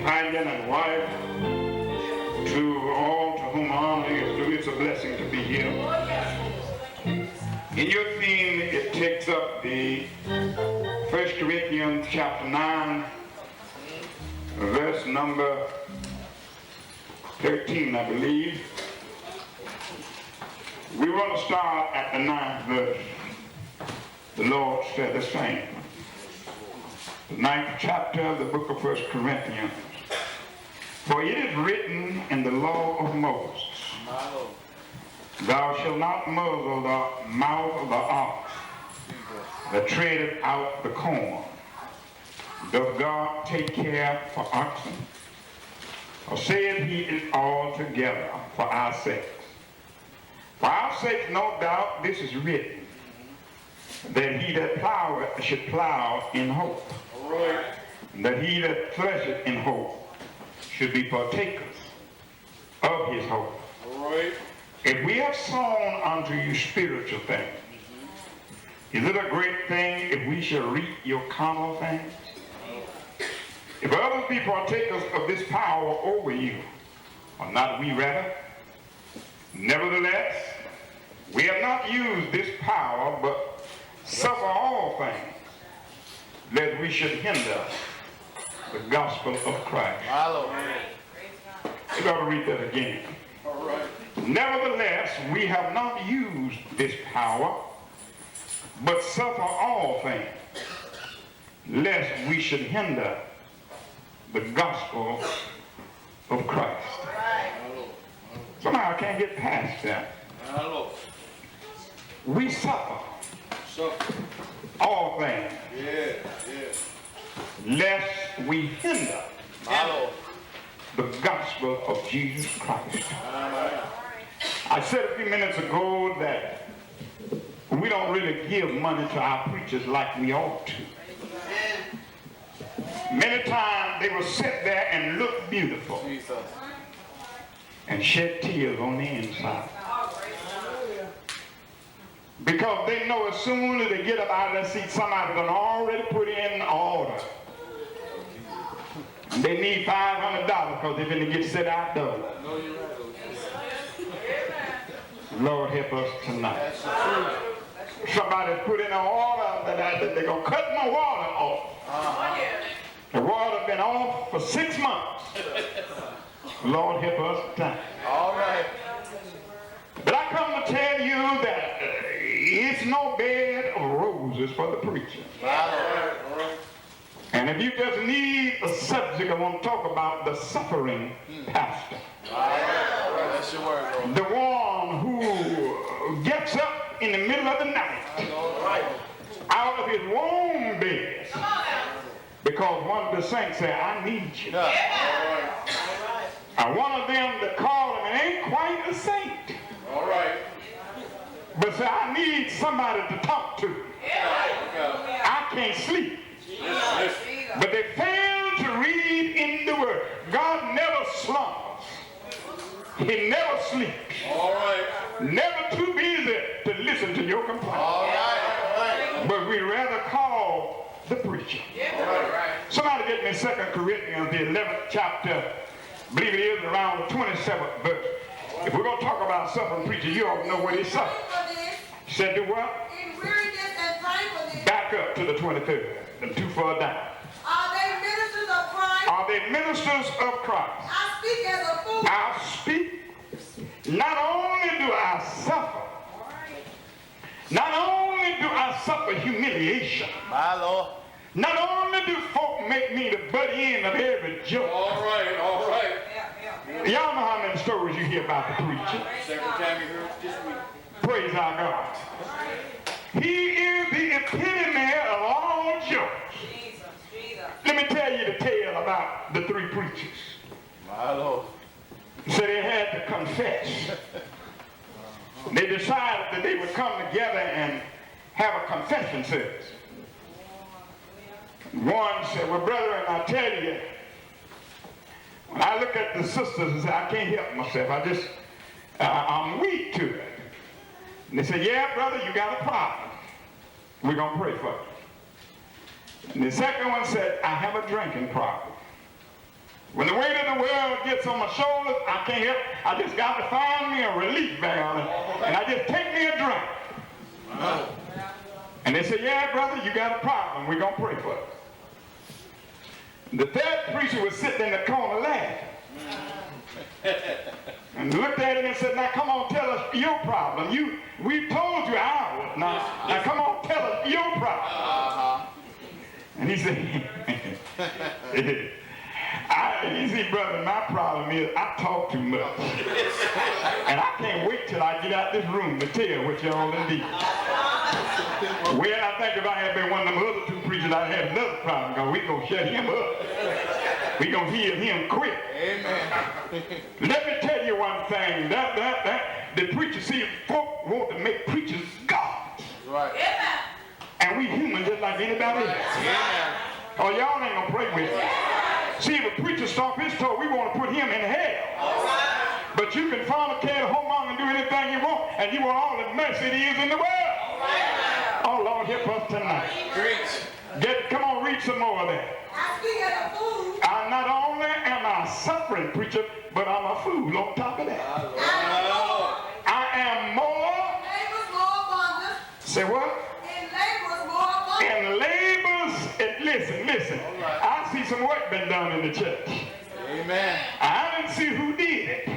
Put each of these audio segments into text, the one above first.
companion and wife, to all to whom honor is due. It's a blessing to be here. In your theme, it takes up the 1 Corinthians chapter 9, verse number 13, I believe. We want to start at the 9th verse. The Lord said the same. The 9th chapter of the book of 1 Corinthians. For it is written in the law of Moses, thou shalt not muzzle the mouth of the ox that treadeth out the corn. Doth God take care for oxen? Or saith he is altogether for our sakes? For our sakes, no doubt, this is written, that he that ploweth should plow in hope. Right. That he that thresheth in hope should be partakers of his hope. Right. If we have sown unto you spiritual things, is it a great thing if we shall reap your carnal things? If others be partakers of this power over you, are not we rather? Nevertheless, we have not used this power, but suffer all things, lest we should hinder the gospel of Christ. You got to read that again. All right. Nevertheless, we have not used this power, but suffer all things, lest we should hinder the gospel of Christ. Somehow I can't get past that. We suffer all things, lest we hinder the gospel of Jesus Christ. I said a few minutes ago that we don't really give money to our preachers like we ought to. Many times they will sit there and look beautiful and shed tears on the inside. Because they know as soon as they get up out of their seat, somebody's done already put in an order. And they need $500 because they're going to get set out door. Lord help us tonight. Somebody put in an order that they're going to cut my water off. The water's been off for 6 months. Lord help us tonight. All right. But I come to tell you that it's no bed of roses for the preacher. And if you just need a subject, I want to talk about the suffering pastor. That's your word, Lord. The one who gets up in the middle of the night out of his warm bed because one of the saints said, I need you. And one of them that called him and ain't quite a saint. All right. But say, I need somebody to talk to. I can't sleep. But they fail to read in the Word. God never slumbers. He never sleeps. All right. Never too busy to listen to your complaint. All right. But we rather call the preacher. All right. Somebody get me 2 Corinthians, the 11th chapter. I believe it is around the 27th verse. If we're going to talk about suffering preacher, you ought to know what he suffered. He said, do what? In weariness and painfulness. Back up to the 23rd and too far down. Are they ministers of Christ? Are they ministers of Christ? I speak as a fool. I speak. Not only do I suffer, not only do I suffer humiliation, my Lord. Not only do folk make me the butt end of every joke. All right, all right. Y'all know how many stories you hear about the preacher. Second time you heard this week. Praise our God. He is the epitome of all jokes. Let me tell you the tale about the three preachers. My Lord. So they had to confess. They decided that they would come together and have a confession service. One said, well, brethren, I tell you, when I look at the sisters and say, I can't help myself. I'm weak to it. And they said, yeah, brother, you got a problem. We're going to pray for you. And the second one said, I have a drinking problem. When the weight of the world gets on my shoulders, I can't help. I just got to find me a relief valve, and I just take me a drink. And they say, yeah, brother, you got a problem. We're going to pray for it. The third preacher was sitting in the corner laughing. And looked at him and said, now come on, tell us your problem. We told you ours. Now come on, tell us your problem. And he said, you see, brother, my problem is I talk too much. And I can't wait till I get out this room to tell what y'all done did. Well, I think if I had been one of them other two preachers, I'd have another problem, because we're going to shut him up. We're going to heal him quick. Amen. Let me tell you one thing. The preachers, see, folk want to make preachers gods. Right. Yeah. And we humans just like anybody else. Yeah. Oh, y'all ain't going to pray with me. See, if a preacher stomp his toe, we want to put him in hell. Right. But you can fornicate, homemonger, and do anything you want, and you want all the mercy there is in the world. Right. Oh, Lord, help us tonight. Come on, read some more of that. I not only am I suffering, preacher, but I'm a fool on top of that. I am more. Labors more abundant. Say what? In labors more abundant. In labors, listen. Right. I see some work been done in the church. Amen. I didn't see who did it.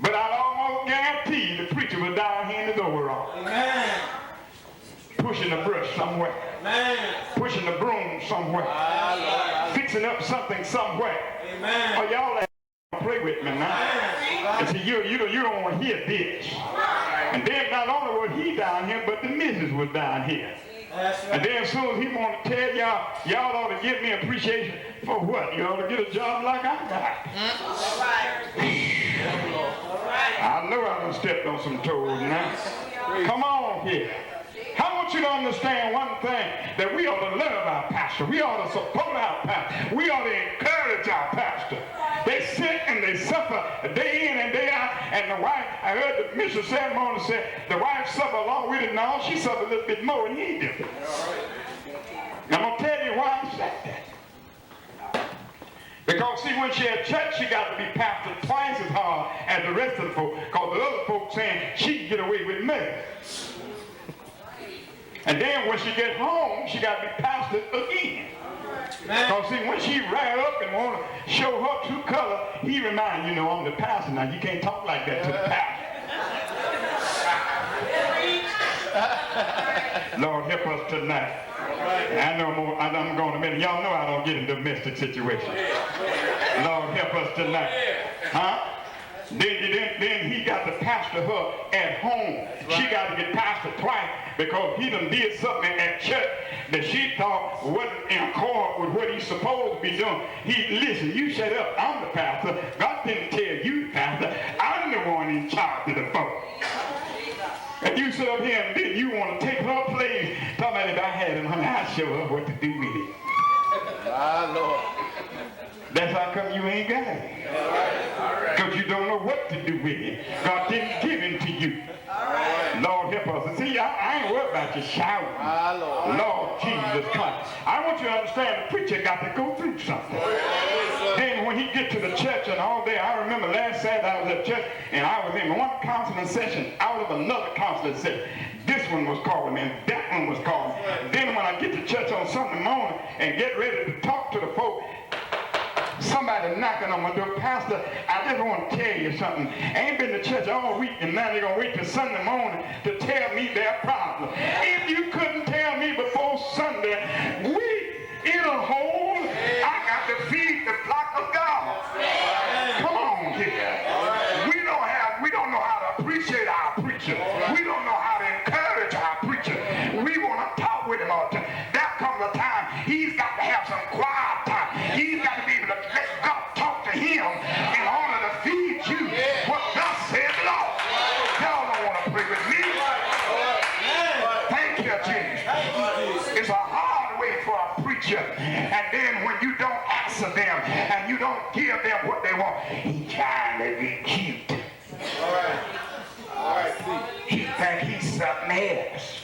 But I almost guarantee the preacher was down here in the overall. Amen. Pushing the brush somewhere. Amen. Pushing the broom somewhere. Fixing up something somewhere. Amen. Oh, y'all pray with me now. And see, you don't want to hear this. And then not only was he down here, but the missus was down here. And then as soon as he want to tell y'all ought to give me appreciation for what? You ought to get a job like I got. I know I done stepped on some toes now. Come on here. I want you to understand one thing, that we ought to love our pastor. We ought to support our pastor. We ought to encourage our pastor. They sit and they suffer day in and day out. And the wife, I heard the mission ceremony say, the wife suffer along with it. No, she suffered a little bit more than he did. I'm going to tell you why I said that. Because see, when she had church, she got to be pastored twice as hard as the rest of the folk. Because the other folks saying she can get away with murder. And then when she gets home, she got to be pastored again. Because see, when she ran up and want to show her true color, he remind you, I'm the pastor now. You can't talk like that to the pastor. Lord, help us tonight. I know I'm going to minute. Y'all know I don't get in domestic situations. Lord, help us tonight. Huh? Then he got to pastor her at home. She got to get pastored twice because he done did something at church that she thought wasn't in accord with what he's supposed to be doing. Listen, you shut up. I'm the pastor. God didn't tell you, pastor. I'm the one in charge of the folk. And you sit up here and then you want to take her place. Talking about if I had him, honey, I'd show her what to do with it. My Lord. That's how come you ain't got it. Because you don't know what to do with it. God didn't give him to you. Lord, help us. And see, I ain't worried about you shouting. Lord Jesus Christ. I want you to understand the preacher got to go through something. Then when he get to the church and all day, I remember last Saturday I was at church and I was in one counseling session out of another counseling session. This one was calling me and that one was calling me. Then when I get to church on Sunday morning and get ready to talk to the folk, somebody knocking on my door, Pastor, I just want to tell you something. I ain't been to church all week and now they're going to wait till Sunday morning to tell me their problem. If you couldn't tell me before Sunday, we in a hole, I got to feed the flock of God. Come on here. We don't know how to appreciate our preacher. We don't know how to encourage our preacher. We want to talk with him all the time. There comes a time he's got to have some quiet time. He's got to be able to let God talk to him in order to feed you what thus said the Lord. Y'all don't want to pray with me. Thank you, Jesus. It's a hard way for a preacher. And then when you don't answer them and you don't give them what they want, he's trying to be cute. All right. He think he's something else.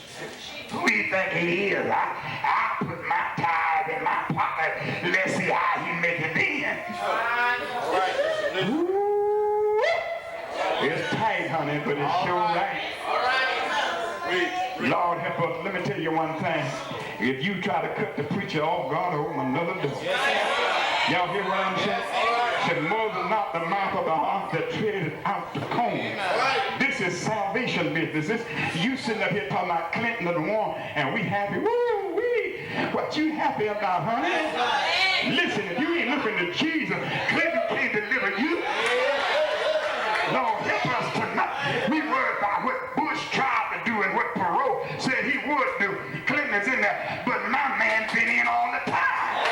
Who do you think he is? I put my tithe in my pocket. Let's see how he make it in. funny, but it's sure right. Lord help us. Let me tell you one thing. If you try to cut the preacher off, God will open another door. Y'all hear what I'm saying? Said Moses not the mouth of the ox that treaded out the comb. This is salvation business. You sitting up here talking about Clinton and the war, and we happy. Woo wee. What you happy about, honey? Listen, if you ain't looking to Jesus, Clinton can't deliver you. Lord help us tonight. We worried about what Bush tried to do and what Perot said he would do. Clinton is in there, but my man been in all the time.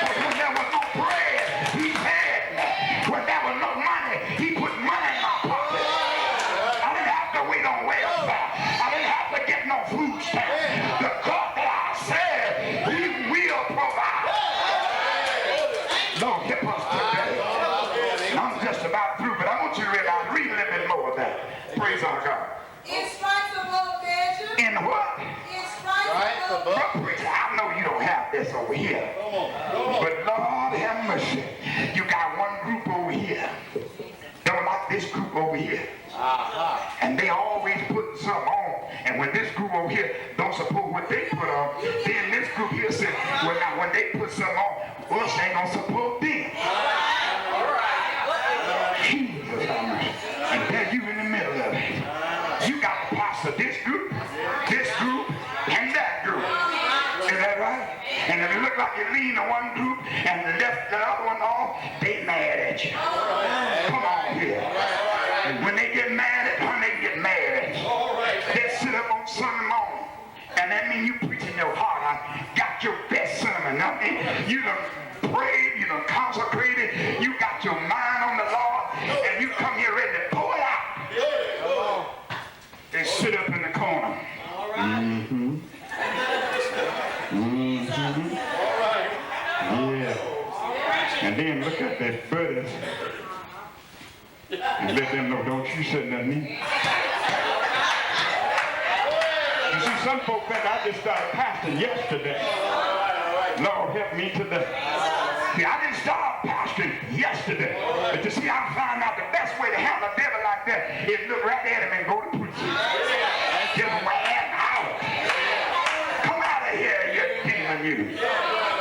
But when there was no bread, he fed me. When there was no money, he put money in my pocket. I didn't have to wait on welfare. I didn't have to get no food stamps. The God that I serve, he will provide. Lord help us today. I'm just about through, but I want you to realize, read a little bit more of that. Praise our God. In stripes above measure. In what? In stripes above. Preacher, I know you don't have this over here. But Lord have mercy. You got one group over here. Don't like this group over here. And they always put something on. And when this group over here don't support what they put on, then this group here said, well, now when they put something on, us ain't gonna support them. Jesus, and there you in the middle of it. You got to pastor this group, and that group. Is that right? And if it look like you lean to one group and left the other one off, they mad at you. Come on here. And when they get mad at you, they get mad at you. They sit up on Sunday morning, and that means you preaching your heart out. Got your best sermon. I mean, you done prayed, you done consecrated, you got your mind on the Lord, and you come here ready to pour it out. They sit up in the corner. Mm-hmm. Mm-hmm. Yeah. And then look at their buddies and let them know, don't you say nothing. You see, some folks think I just started pastoring yesterday. Lord help me today. See, I didn't start pastoring yesterday. But you see, I found out the best way to handle a devil like that is look right at him and go to preaching. Just ran out. Come out of here, you demon, you.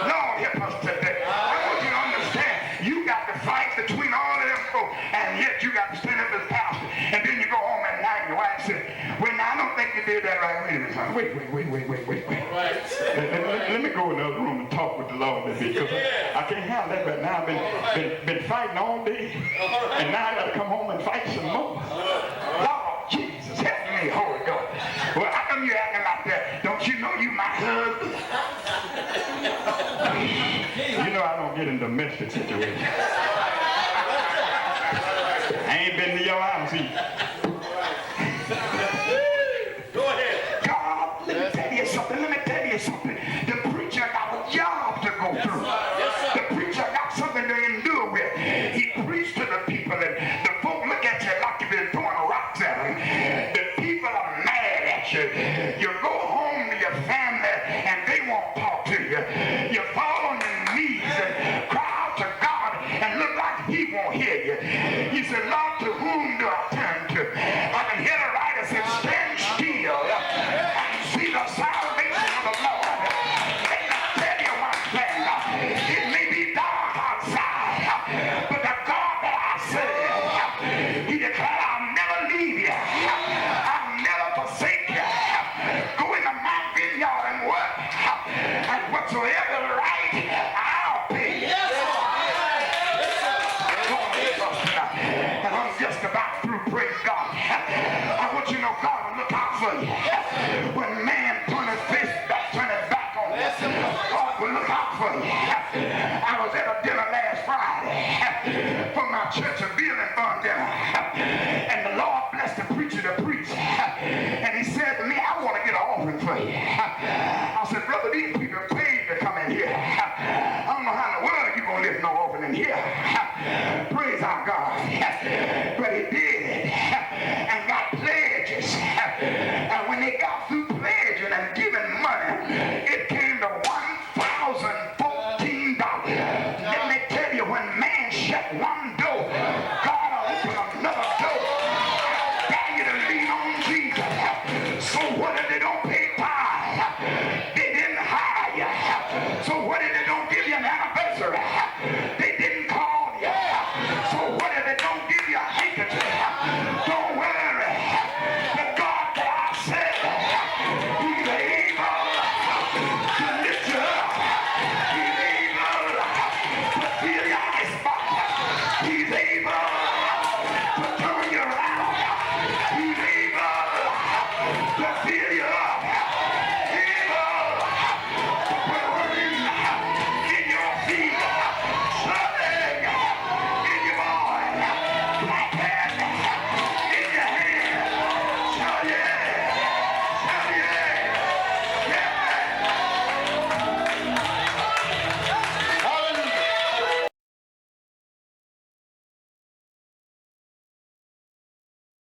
Lord help us today. I want you to understand, you got to fight between all of them folks, and yet you got to stand up as pastor. And then you go home at night and your wife says, well, now I don't think you did that right. Wait a minute, son. Wait. Let me go in the other room and talk with the Lord a bit, because I can't handle that right now. I've been fighting all day, and now I got to come home and fight some more. Lord Jesus, help me, Holy God. Well, how come you acting like that? Don't you know you my husband? You know I don't get in domestic situations. I ain't been to your house either. Go ahead. God, let me tell you something. The preacher got a job to go through. The preacher got something to endure with. He preached to the people, and the folk look at you like you've been throwing rocks at them. The people are mad at you. You go home to your family, and they won't talk to you. You fall on your knees and cry out to God, and look like he won't hear you. You say, Lord, to whom do I turn to? I can hear the writer say, stand still and see the salvation of the Lord. Let me tell you one thing. It may be dark outside, but the God that I serve, he declared, I'll never leave you. I'll never forsake you. Go into my vineyard and work, and whatsoever right, I'll pay you. And I'm just about through, praise God.